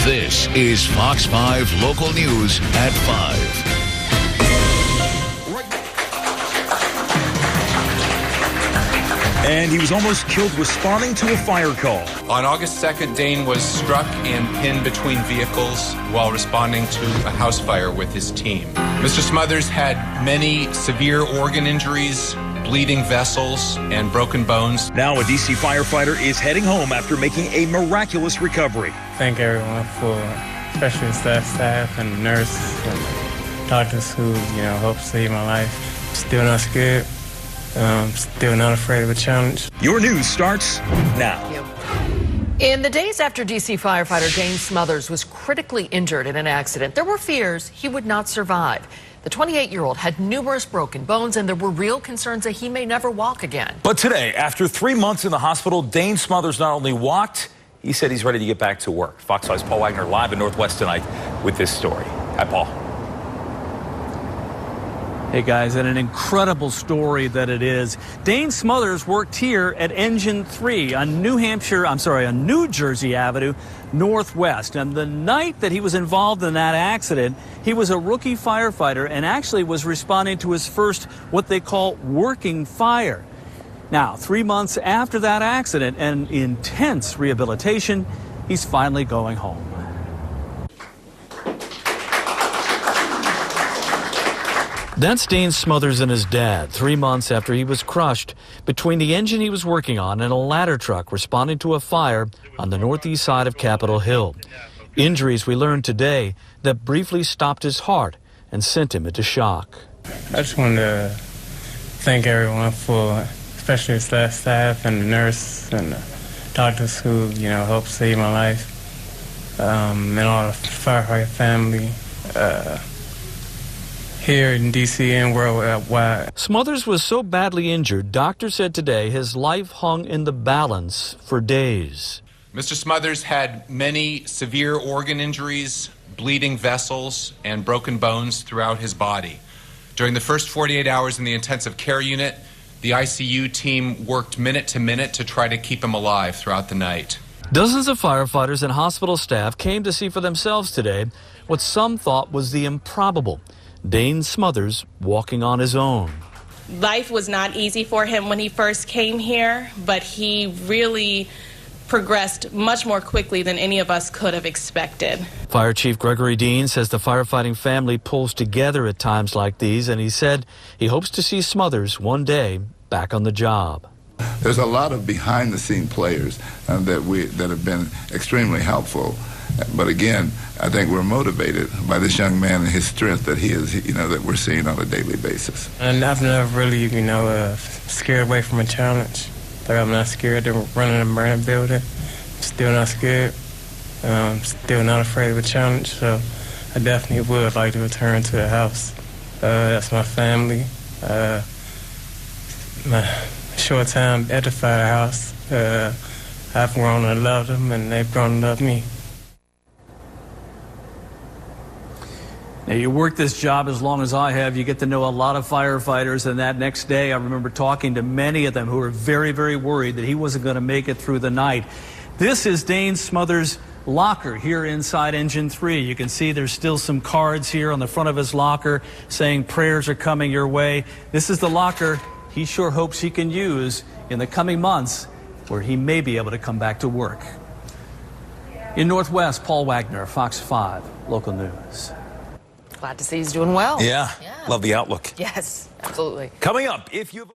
This is Fox 5 Local News at 5. And he was almost killed responding to a fire call. On August 2nd, Dane was struck and pinned between vehicles while responding to a house fire with his team. Mr. Smothers had many severe organ injuries, bleeding vessels, and broken bones. Now a D.C. firefighter is heading home after making a miraculous recovery. Thank everyone for, especially the staff and nurses and doctors who, helped save my life. Still not scared. Still not afraid of a challenge. Your news starts now. In the days after D.C. firefighter Dane Smothers was critically injured in an accident, there were fears he would not survive. The 28-year-old had numerous broken bones, and there were real concerns that he may never walk again. But today, after 3 months in the hospital, Dane Smothers not only walked, he said he's ready to get back to work. Fox 5's Paul Wagner live in Northwest tonight with this story. Hi, Paul. Hey guys, and an incredible story that it is. Dane Smothers worked here at Engine 3 on New Jersey Avenue Northwest. And the night that he was involved in that accident, he was a rookie firefighter and actually was responding to his first, what they call, working fire. Now, 3 months after that accident and intense rehabilitation, he's finally going home. That's Dane Smothers and his dad, 3 months after he was crushed between the engine he was working on and a ladder truck responding to a fire on the northeast side of Capitol Hill. Injuries we learned today that briefly stopped his heart and sent him into shock. I just want to thank everyone for, especially the staff and the nurses and the doctors who, helped save my life, and all the firefighter family. Here in D.C. and worldwide. Smothers was so badly injured, doctors said today his life hung in the balance for days. Mr. Smothers had many severe organ injuries, bleeding vessels, and broken bones throughout his body. During the first 48 hours in the intensive care unit, the ICU team worked minute to minute to try to keep him alive throughout the night. Dozens of firefighters and hospital staff came to see for themselves today what some thought was the improbable. Dane Smothers walking on his own. Life was not easy for him when he first came here, but he really progressed much more quickly than any of us could have expected. Fire Chief Gregory Dean says the firefighting family pulls together at times like these, and he said he hopes to see Smothers one day back on the job. There's a lot of behind-the-scene players that have been extremely helpful. But again, I think we're motivated by this young man and his strength that he is, that we're seeing on a daily basis. And I've never really, scared away from a challenge. Like, I'm not scared to run in a burning building. Still not scared. Still not afraid of a challenge. So I definitely would like to return to the house. That's my family. My short time at the firehouse. I've grown to love them, and they've grown to love me. Now, you work this job as long as I have, you get to know a lot of firefighters, and that next day I remember talking to many of them who were very, very worried that he wasn't going to make it through the night. This is Dane Smothers' locker here inside Engine 3. You can see there's still some cards here on the front of his locker saying prayers are coming your way. This is the locker he sure hopes he can use in the coming months where he may be able to come back to work. In Northwest, Paul Wagner, Fox 5 Local News. Glad to see he's doing well. Yeah. Love the outlook. Yes, absolutely. Coming up, if you've